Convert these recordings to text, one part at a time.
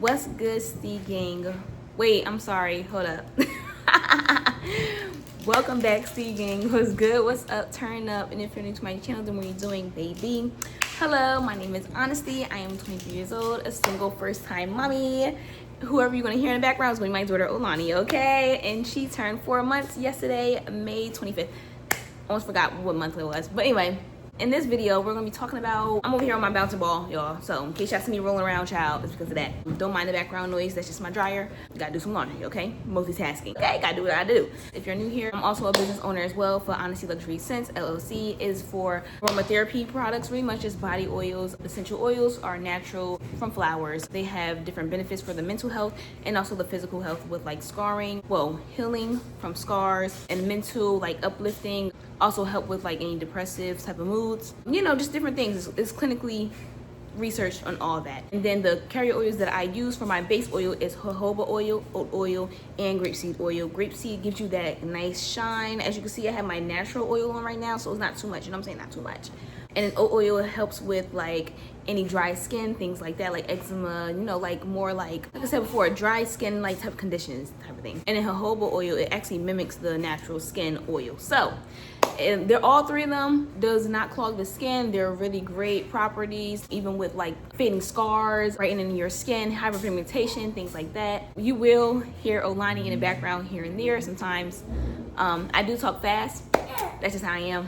What's good, Stee Gang? Wait, I'm sorry. Hold up. Welcome back, Stee Gang. What's good? What's up? Turn up. And if you're new to my channel, then what are you doing, baby? Hello, my name is Onnastee. I am 23 years old, a single first-time mommy. Whoever you're going to hear in the background is going to be my daughter, Onnastee, okay? And she turned 4 months yesterday, May 25th. Almost forgot what month it was. But anyway, in this video, we're gonna be talking about, I'm over here on my bouncing ball, y'all. So in case y'all see me rolling around, child, it's because of that. Don't mind the background noise, that's just my dryer. Gotta do some laundry, okay? Multitasking, okay? Gotta do what I do. If you're new here, I'm also a business owner as well for Onnastee Luxury Scents, LLC. Is for aromatherapy products, really much just body oils. Essential oils are natural from flowers. They have different benefits for the mental health and also the physical health with like scarring, well, healing from scars, and mental like uplifting. Also help with like any depressive type of moods, you know, just different things. It's clinically researched on all that. And then the carrier oils that I use for my base oil is jojoba oil, oat oil, and grapeseed oil. Grapeseed gives you that nice shine. As you can see, I have my natural oil on right now, so it's not too much, you know what I'm saying? Not too much. And then oat oil helps with like any dry skin, things like that, like eczema, you know, like more like I said before, dry skin like type of conditions type of thing. And then jojoba oil, it actually mimics the natural skin oil. So, and they're all three of them does not clog the skin. They're really great properties, even with like fading scars, brightening in your skin, hyperpigmentation, things like that. You will hear Onnastee in the background here and there sometimes. I do talk fast. That's just how I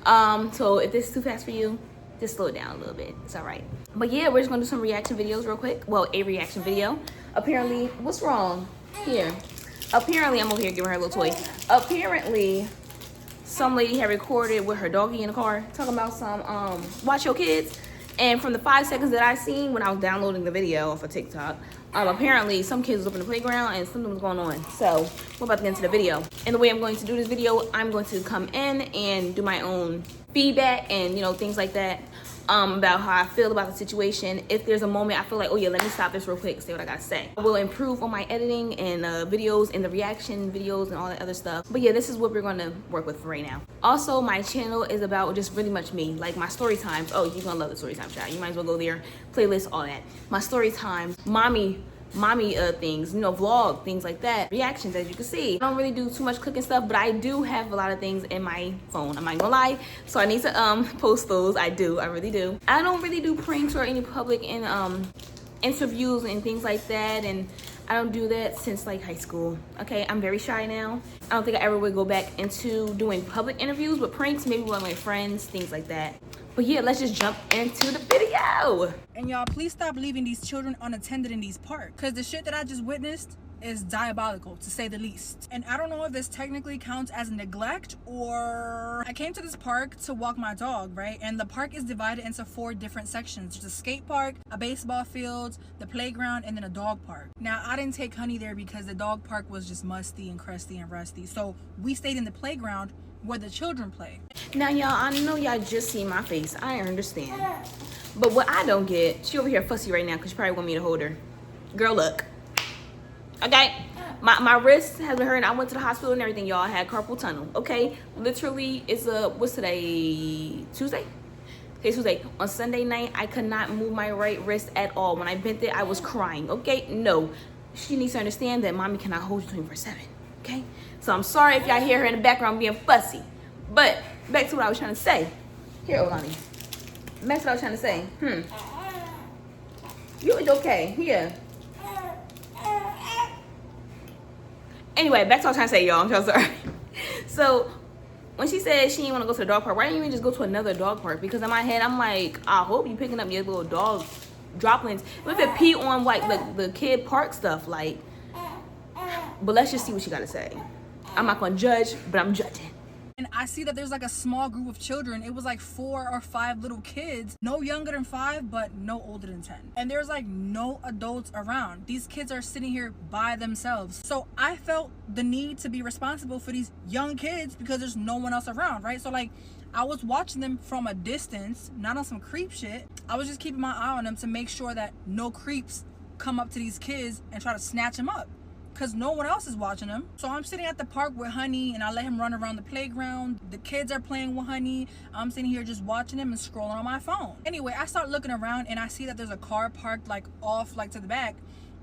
am. So if this is too fast for you, just slow it down a little bit. It's all right. But yeah, we're just gonna do some reaction videos real quick. Well, a reaction video. Apparently, what's wrong? Here. Apparently, I'm over here giving her a little toy. Apparently, some lady had recorded with her doggy in the car talking about some watch your kids. And from the 5 seconds that I seen when I was downloading the video for TikTok, apparently some kids was up in the playground and something was going on. So we're about to get into the video. And the way I'm going to do this video, I'm going to come in and do my own feedback and, you know, things like that about how I feel about the situation. If there's a moment I feel like, oh yeah, let me stop this real quick and say what I gotta say. I will improve on my editing and videos and the reaction videos and all that other stuff. But yeah, this is what we're gonna work with for right now. Also, my channel is about just really much me, like my story times. Oh, you're gonna love the story time chat. You might as well go there, playlist, all that. My story times, mommy things, you know, vlog, things like that, reactions. As you can see, I don't really do too much cooking stuff, but I do have a lot of things in my phone, I'm not gonna lie, so I need to post those. I really do. I don't really do pranks or any public interviews and things like that, and I don't do that since like high school. Okay, I'm very shy now. I don't think I ever would go back into doing public interviews, but pranks maybe with my friends, things like that. But yeah, let's just jump into the video. And y'all, please stop leaving these children unattended in these parks, because the shit that I just witnessed is diabolical, to say the least. And I don't know if this technically counts as neglect, or I came to this park to walk my dog, right? And the park is divided into 4 different sections. There's a skate park, a baseball field, the playground, and then a dog park. Now, I didn't take Honey there because the dog park was just musty and crusty and rusty. So we stayed in the playground where the children play. Now, y'all, I know y'all just see my face. I understand. But what I don't get, she over here fussy right now because she probably want me to hold her. Girl, look. Okay? My wrist has been hurting. I went to the hospital and everything, y'all. I had carpal tunnel. Okay? Literally, it's what's today? Tuesday? Okay, Tuesday. On Sunday night, I could not move my right wrist at all. When I bent it, I was crying. Okay? No. She needs to understand that mommy cannot hold you 24/7. Okay? So I'm sorry if y'all hear her in the background being fussy. But back to what I was trying to say. Here, Onnastee. Back to what I was trying to say. You was okay. Here. Anyway, back to what I was trying to say, y'all. I'm so sorry. So when she said she didn't want to go to the dog park, why didn't you even just go to another dog park? Because in my head, I'm like, I hope you picking up your little dog droplings. If it pee on like the kid park stuff, like. But let's just see what she got to say. I'm not going to judge, but I'm judging. And I see that there's like a small group of children. It was like 4 or 5 little kids, no younger than 5, but no older than 10. And there's like no adults around. These kids are sitting here by themselves. So I felt the need to be responsible for these young kids because there's no one else around, right? So like, I was watching them from a distance, not on some creep shit. I was just keeping my eye on them to make sure that no creeps come up to these kids and try to snatch them up. because no one else is watching him. So I'm sitting at the park with Honey, and I let him run around the playground. The kids are playing with Honey. I'm sitting here just watching him and scrolling on my phone. Anyway, I start looking around, and I see that there's a car parked like off like to the back.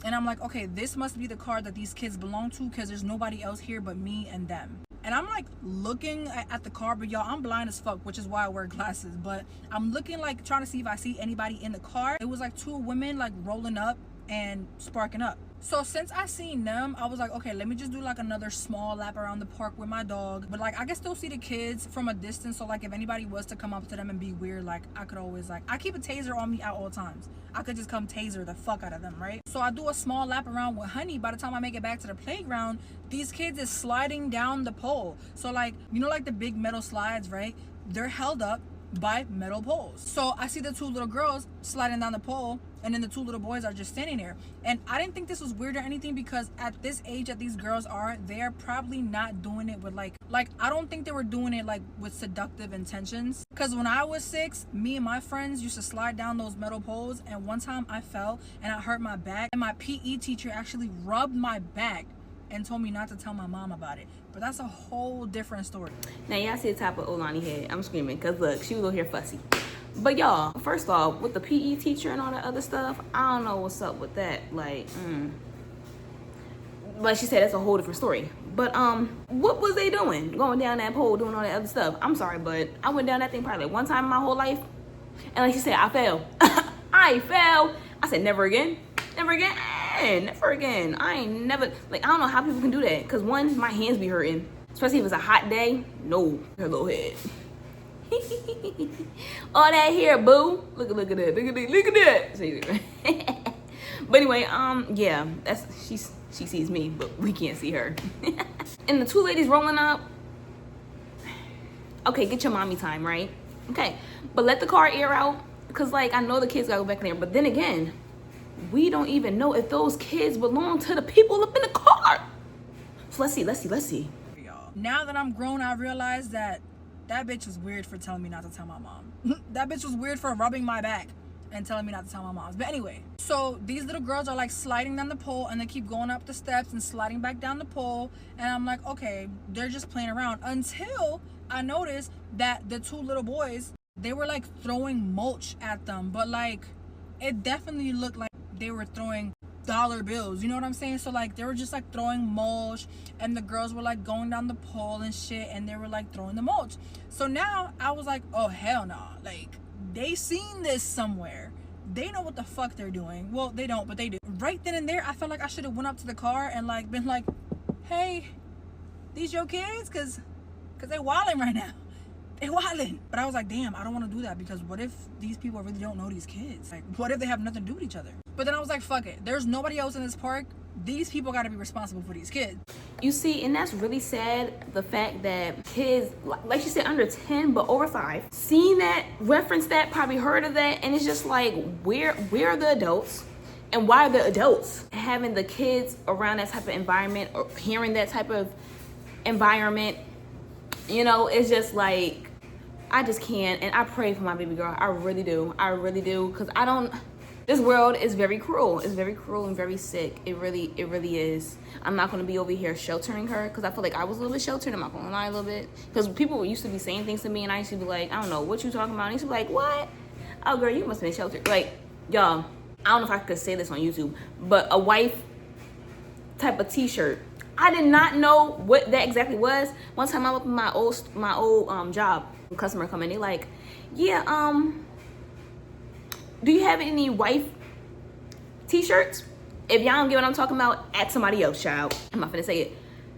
And I'm like, okay, this must be the car that these kids belong to, because there's nobody else here but me and them. And I'm like looking at the car, but y'all, I'm blind as fuck, which is why I wear glasses. But I'm looking, like trying to see if I see anybody in the car. It was like two women like rolling up and sparking up. So since I seen them, I was like, okay, let me just do like another small lap around the park with my dog. But like I can still see the kids from a distance, so like if anybody was to come up to them and be weird, like I could always, like, I keep a taser on me at all times. I could just come taser the fuck out of them, right? So I do a small lap around with Honey. By the time I make it back to the playground, these kids is sliding down the pole. So like, you know, like the big metal slides, right? They're held up by metal poles. So I see the two little girls sliding down the pole, and then the two little boys are just standing there. And I didn't think this was weird or anything, because at this age that these girls are, they're probably not doing it with like I don't think they were doing it like with seductive intentions. Because when I was 6, me and my friends used to slide down those metal poles, and one time I fell and I hurt my back, and my PE teacher actually rubbed my back and told me not to tell my mom about it. But that's a whole different story. Now y'all see the type of Olani head I'm screaming, because look, she was over here fussy. But y'all, first off, with the PE teacher and all that other stuff, I don't know what's up with that. Like she said, that's a whole different story. But what was they doing going down that pole, doing all that other stuff? I'm sorry, but I went down that thing probably like one time in my whole life, and like she said, I fell. I fell. I said, never again, never again, never again. I ain't never, like, I don't know how people can do that, because one, my hands be hurting, especially if it's a hot day. No, her little head. All that hair, boo. Look at that, look at that. But anyway, yeah, that's, she sees me, but we can't see her. And the two ladies rolling up, okay, get your mommy time, right? Okay, but let the car air out, because like I know the kids gotta go back in there, but then again, we don't even know if those kids belong to the people up in the car. So let's see. Now that I'm grown, I realize that bitch was weird for telling me not to tell my mom. That bitch was weird for rubbing my back and telling me not to tell my mom. But anyway, so these little girls are like sliding down the pole, and they keep going up the steps and sliding back down the pole. And I'm like, okay, they're just playing around, until I noticed that the two little boys, they were like throwing mulch at them. But like, it definitely looked like they were throwing dollar bills, you know what I'm saying? So like, they were just like throwing mulch, and the girls were like going down the pole and shit, and they were like throwing the mulch. So now I was like, oh hell nah, like they seen this somewhere. They know what the fuck they're doing. Well, they don't, but they do. Right then and there, I felt like I should have went up to the car and like been like, hey, these your kids? Cause they wilding right now. They wilding. But I was like, damn, I don't want to do that, because what if these people really don't know these kids? Like, what if they have nothing to do with each other? But then I was like, fuck it. There's nobody else in this park. These people got to be responsible for these kids. You see, and that's really sad, the fact that kids, like you said, under 10 but over 5, seen that, referenced that, probably heard of that, and it's just like, where are the adults? And why are the adults having the kids around that type of environment, or hearing that type of environment? You know, it's just like, I just can't. And I pray for my baby girl. I really do, because I don't, this world is very cruel. It's very cruel and very sick. It really is. I'm not going to be over here sheltering her, because I feel like I was a little bit sheltered. I'm not going to lie, a little bit, because people used to be saying things to me, and I used to be like, I don't know what you talking about. And I used to be like, what? Oh girl, you must have been sheltered. Like, y'all, I don't know if I could say this on YouTube, but a wife type of t-shirt, I did not know what that exactly was. One time I went to my old job, a customer come in, they like, yeah, do you have any wife t-shirts? If y'all don't get what I'm talking about, ask somebody else, child. I'm not finna say it.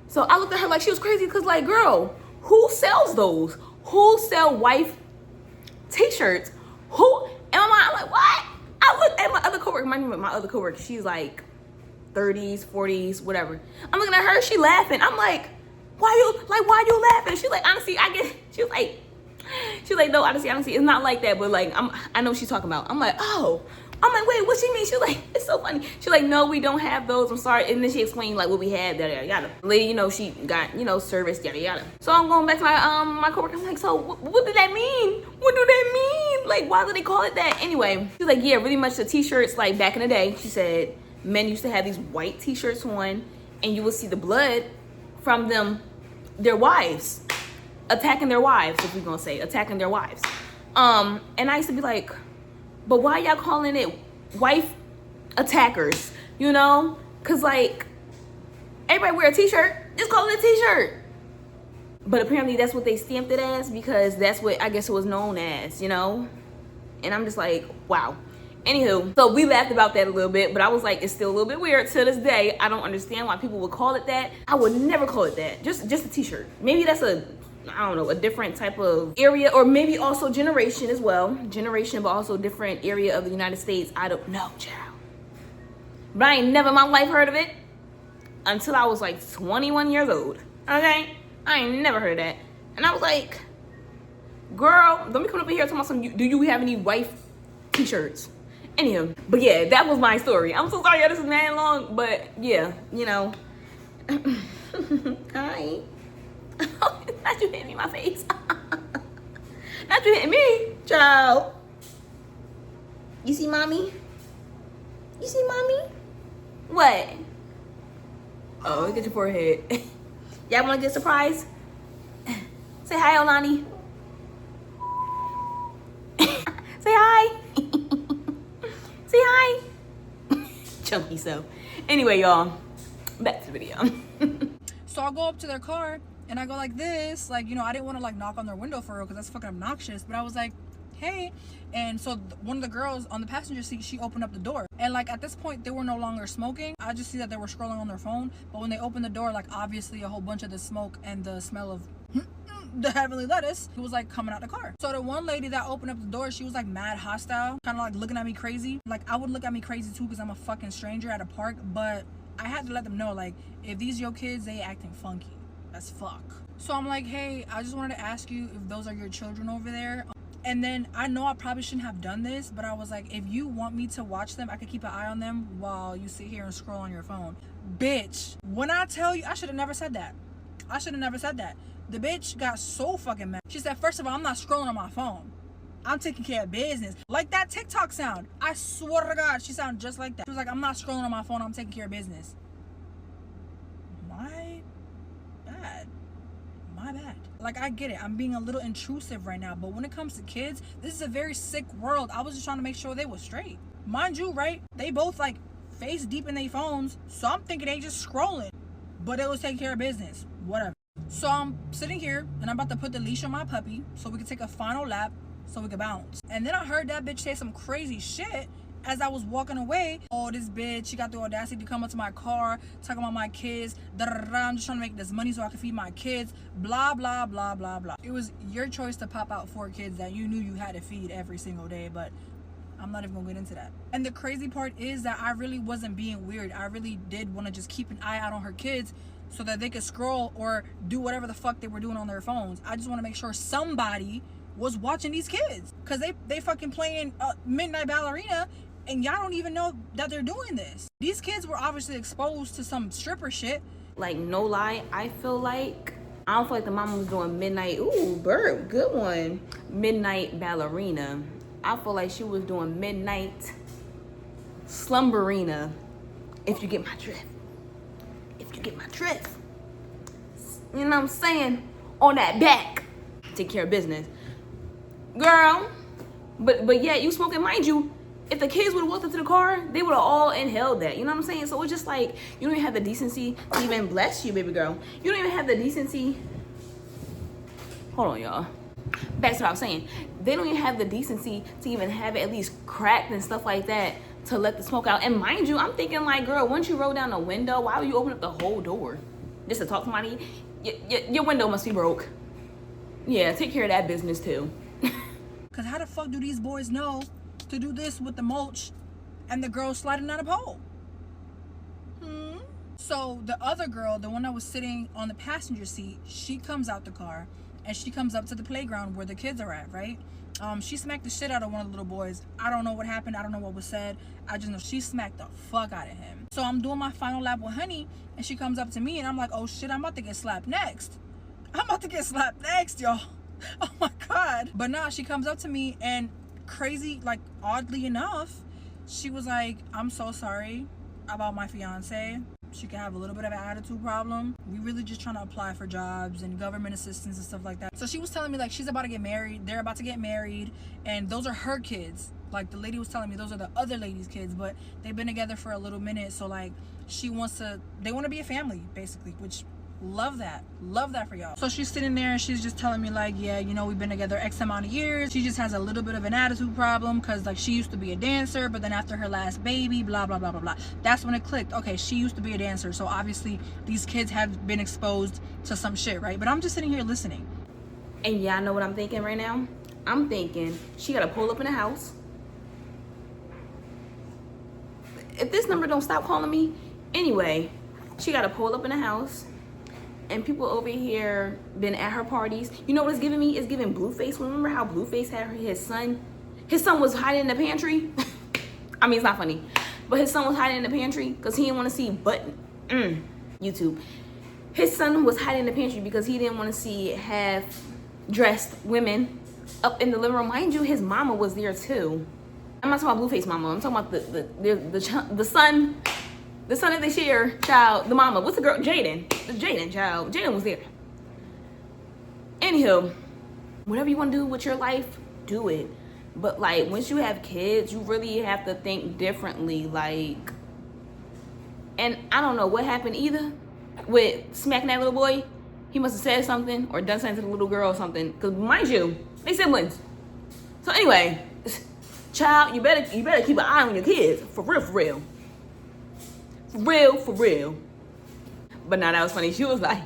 So I looked at her like she was crazy, because like, girl, who sells those? Who sell wife t-shirts? Who? And I'm like, what? I looked at my other coworker, she's like 30s, 40s, whatever. I'm looking at her, she laughing. I'm like, why you laughing? She's like, honestly, she was like, no, honestly, it's not like that, but like, I know what she's talking about. I'm like, oh. I'm like, wait, what she mean? She was like, it's so funny. She's like, no, we don't have those. I'm sorry. And then she explained like what we had, yada, yada. Lady, you know, she got, you know, service, yada, yada. So I'm going back to my coworker. I'm like, so what did that mean? What do that mean? Like, why do they call it that? Anyway, she's like, yeah, really much the t-shirts, like back in the day, she said, men used to have these white t-shirts on, and you will see the blood from them, their wives, attacking their wives, if we're gonna say, attacking their wives. And I used to be like, but why y'all calling it wife attackers, you know? Cause like, everybody wear a t-shirt, just call it a t-shirt. But apparently that's what they stamped it as, because that's what I guess it was known as, you know? And I'm just like, wow. Anywho, so we laughed about that a little bit, but I was like, it's still a little bit weird to this day. I don't understand why people would call it that. I would never call it that. Just a t-shirt. Maybe that's a, I don't know, a different type of area, or maybe also generation as well. Generation, but also different area of the United States. I don't know, child. But I ain't never in my life heard of it until I was like 21 years old, okay? I ain't never heard of that. And I was like, girl, don't be coming up here talking about some, do you have any wife t-shirts? Anywho, but yeah, that was my story. I'm so sorry, this is mad long, but yeah, you know. Hi. Not you hitting me in my face. Not you hitting me, child. You see mommy? You see mommy? What? Oh, look at your forehead. Y'all want to get a surprise? Say hi, Onnastee. Say hi. Say hi. Chunky so. Anyway, y'all, back to the video. So I'll go up to their car and I go like this, like, you know, I didn't want to like knock on their window for real because that's fucking obnoxious, but I was like, hey. And so one of the girls on the passenger seat, she opened up the door, and like at this point they were no longer smoking. I just see that they were scrolling on their phone, but when they opened the door, like obviously a whole bunch of the smoke and the smell of the heavenly lettuce, it was like coming out the car. So the one lady that opened up the door, she was like mad hostile, kind of like looking at me crazy. Like I would look at me crazy too because I'm a fucking stranger at a park, but I had to let them know, like, if these your kids, they acting funky as fuck. So I'm like, hey, I just wanted to ask you if those are your children over there. And then I know I probably shouldn't have done this, but I was like, if you want me to watch them, I could keep an eye on them while you sit here and scroll on your phone. Bitch, when I tell you, I should have never said that. I should have never said that. The bitch got so fucking mad. She said, first of all, I'm not scrolling on my phone. I'm taking care of business. Like that TikTok sound. I swear to God, she sounded just like that. She was like, I'm not scrolling on my phone. I'm taking care of business. My bad. My bad. Like, I get it. I'm being a little intrusive right now. But when it comes to kids, this is a very sick world. I was just trying to make sure they were straight. Mind you, right? They both, like, face deep in their phones. So I'm thinking they just scrolling. But it was taking care of business. Whatever. So I'm sitting here, and I'm about to put the leash on my puppy so we can take a final lap so we can bounce. And then I heard that bitch say some crazy shit as I was walking away. Oh, this bitch, she got the audacity to come up to my car, talking about my kids. I'm just trying to make this money so I can feed my kids. Blah, blah, blah, blah, blah. It was your choice to pop out 4 kids that you knew you had to feed every single day, but I'm not even gonna get into that. And the crazy part is that I really wasn't being weird. I really did want to just keep an eye out on her kids so that they could scroll or do whatever the fuck they were doing on their phones. I just want to make sure somebody was watching these kids, because they fucking playing Midnight Ballerina, and y'all don't even know that they're doing this. These kids were obviously exposed to some stripper shit. Like, no lie, I don't feel like the mama was doing midnight. Ooh, Bird, good one. Midnight Ballerina. I feel like she was doing midnight slumberina, if you get my drift. If you get my drift. You know what I'm saying? On that back. Take care of business. Girl. But yeah, you smoking, mind you, if the kids would have walked into the car, they would have all inhaled that. You know what I'm saying? So it's just like, you don't even have the decency to even, bless you, baby girl. You don't even have the decency. Hold on, y'all. Back to what I was saying. They don't even have the decency to even have it at least cracked and stuff like that to let the smoke out. And mind you, I'm thinking like, girl, once you roll down the window, why would you open up the whole door? Just to talk to somebody? Your window must be broke. Yeah, take care of that business too. Because how the fuck do these boys know to do this with the mulch and the girl sliding down a pole? So the other girl, the one that was sitting on the passenger seat, she comes out the car and she comes up to the playground where the kids are at, right? She smacked the shit out of one of the little boys. I don't know what happened. I don't know what was said. I just know she smacked the fuck out of him. So I'm doing my final lap with Honey, and she comes up to me, and I'm like, oh shit, I'm about to get slapped next. I'm about to get slapped next, y'all. Oh my God. But nah, she comes up to me, and crazy, like oddly enough, she was like, I'm so sorry about my fiance. She can have a little bit of an attitude problem. We really just trying to apply for jobs and government assistance and stuff like that. So she was telling me like she's about to get married. They're about to get married, and those are her kids. Like the lady was telling me those are the other lady's kids, but they've been together for a little minute. So like they want to be a family basically, which love that for y'all. So she's sitting there and she's just telling me like, yeah, you know, we've been together X amount of years. She just has a little bit of an attitude problem because like she used to be a dancer, but then after her last baby, blah blah blah blah blah, that's when it clicked. Okay, she used to be a dancer, so obviously these kids have been exposed to some shit, right? But I'm just sitting here listening. And y'all know what I'm thinking right now? I'm thinking she gotta pull up in the house. If this number don't stop calling me, anyway, she gotta pull up in the house. And people over here been at her parties. You know what it's giving me? It's giving Blueface. Remember how Blueface had his son? His son was hiding in the pantry. I mean, it's not funny, but his son was hiding in the pantry because he didn't want to see YouTube. His son was hiding in the pantry because he didn't want to see half-dressed women up in the living room. Mind you, his mama was there too. I'm not talking about Blueface mama. I'm talking about the son. The son of the share child, the mama. What's the girl? Jaden. The Jaden child. Jaden was there. Anywho, whatever you want to do with your life, do it. But like, once you have kids, you really have to think differently. Like, and I don't know what happened either with smacking that little boy. He must have said something or done something to the little girl or something. Because mind you, they siblings. So anyway, child, you better keep an eye on your kids. For real, for real. For real. But now that was funny. She was like,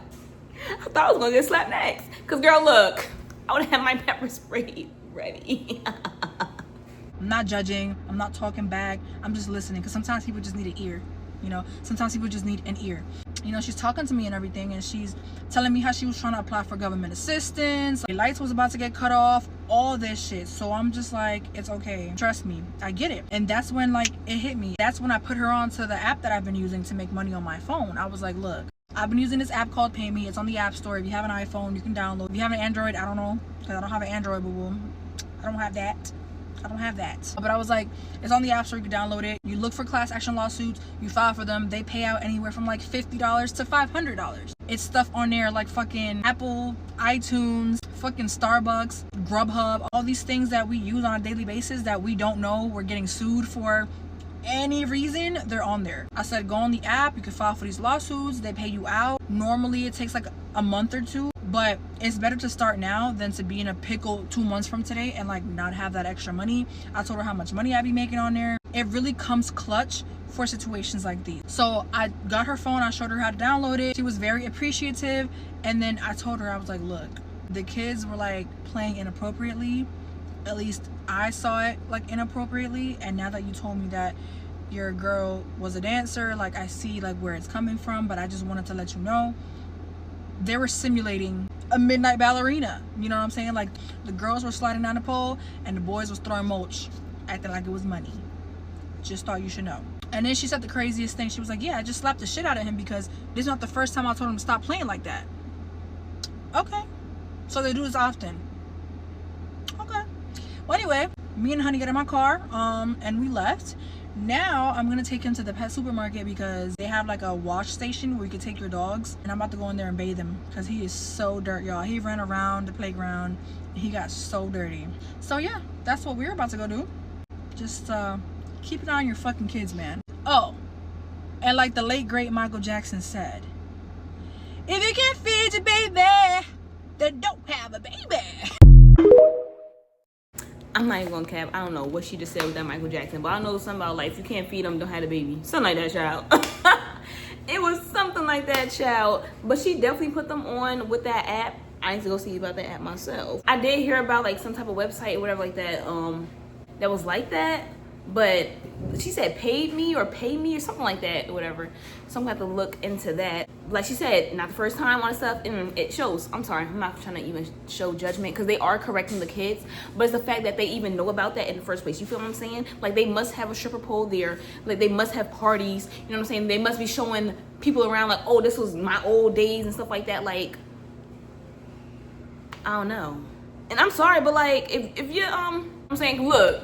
I thought I was gonna get slapped next. Cause girl, look, I would have my pepper spray ready. I'm not judging. I'm not talking back. I'm just listening. Cause sometimes people just need an ear. You know, sometimes people just need an ear. You know, she's talking to me and everything, and she's telling me how she was trying to apply for government assistance. The lights was about to get cut off, all this shit. So I'm just like, it's okay. Trust me, I get it. And that's when like it hit me. That's when I put her on to the app that I've been using to make money on my phone. I was like, look, I've been using this app called Pay Me. It's on the App Store. If you have an iPhone, you can download. If you have an Android, I don't know, because I don't have an Android, boo-boo. I don't have that. But I was like, it's on the App Store, you can download it. You look for class action lawsuits, you file for them. They pay out anywhere from like $50 to $500. It's stuff on there like fucking Apple, iTunes, fucking Starbucks, Grubhub, all these things that we use on a daily basis that we don't know we're getting sued for any reason. They're on there. I said, go on the app, you can file for these lawsuits. They pay you out. Normally it takes like a month or two, but it's better to start now than to be in a pickle 2 months from today and like not have that extra money. I told her how much money I'd be making on there. It really comes clutch for situations like these. So I got her phone, I showed her how to download it. She was very appreciative. And then I told her, I was like, look, the kids were like playing inappropriately. At least I saw it like inappropriately. And now that you told me that your girl was a dancer, like I see like where it's coming from, but I just wanted to let you know they were simulating a midnight ballerina. You know what I'm saying? Like the girls were sliding down the pole and the boys was throwing mulch, acting like it was money. Just thought you should know. And then she said the craziest thing. She was like, yeah, I just slapped the shit out of him because this is not the first time I told him to stop playing like that. Okay, so they do this often. Okay. Well, anyway, me and Honey got in my car and we left. Now I'm gonna take him to the pet supermarket because they have like a wash station where you can take your dogs, and I'm about to go in there and bathe him because he is so dirty, y'all. He ran around the playground and he got so dirty. So yeah, that's what we're about to go do. Just keep an eye on your fucking kids, man. Oh, and like the late great Michael Jackson said, if you can't feed your baby, then don't have a baby. I'm not even gonna cap. I don't know what she just said with that Michael Jackson, but I know something about like, if you can't feed them, don't have a baby. Something like that, child. It was something like that, child. But she definitely put them on with that app. I need to go see about that app myself. I did hear about like some type of website or whatever like that, that was like that. But she said paid me or pay me or something like that or whatever. So I'm gonna have to look into that. Like she said, not the first time on stuff, and it shows. I'm sorry, I'm not trying to even show judgment because they are correcting the kids, but it's the fact that they even know about that in the first place. You feel what I'm saying? Like they must have a stripper pole there. Like they must have parties. You know what I'm saying? They must be showing people around like, oh, this was my old days and stuff like that. Like, I don't know. And I'm sorry, but like if you I'm saying, look,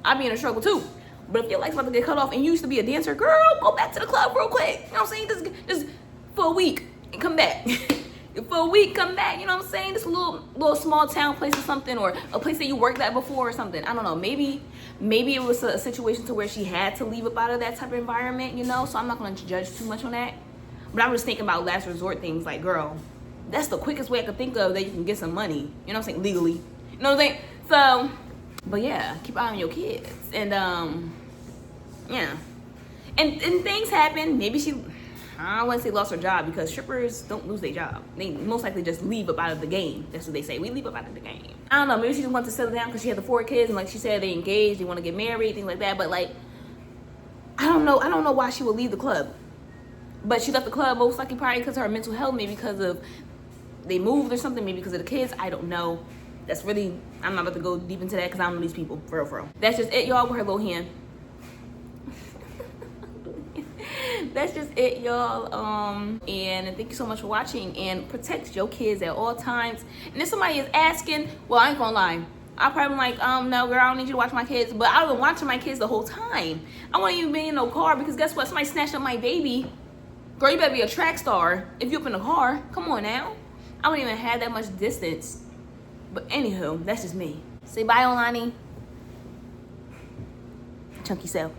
I be in a struggle too. But if your life's about to get cut off and you used to be a dancer, girl, go back to the club real quick. You know what I'm saying? Just for a week and come back. For a week, come back. You know what I'm saying? Just a little small town place or something, or a place that you worked at before or something. I don't know. Maybe it was a situation to where she had to leave up out of that type of environment, you know? So I'm not going to judge too much on that. But I'm just thinking about last resort things like, girl, that's the quickest way I could think of that you can get some money. You know what I'm saying? Legally. You know what I'm saying? So, but yeah, keep an eye on your kids. And, yeah. And things happen. Maybe she, I don't want to say lost her job, because strippers don't lose their job. They most likely just leave up out of the game. That's what they say. We leave up out of the game. I don't know. Maybe she just wants to settle down because she had the 4 kids. And like she said, they engaged. They want to get married, things like that. But like, I don't know why she would leave the club. But she left the club most likely probably because of her mental health. Maybe because of they moved or something. Maybe because of the kids. I don't know. That's really, I'm not about to go deep into that because I don't know these people. For real. That's just it, y'all, with her little hand. That's just it, y'all. And thank you so much for watching, and protect your kids at all times. And if somebody is asking, well, I ain't gonna lie, I probably like, no girl, I don't need you to watch my kids. But I've been watching my kids the whole time. I won't even be in no car, because guess what, somebody snatched up my baby. Girl, you better be a track star if you're up in the car. Come on now. I don't even have that much distance. But anywho, that's just me. Say bye, Onnastee. Chunky self.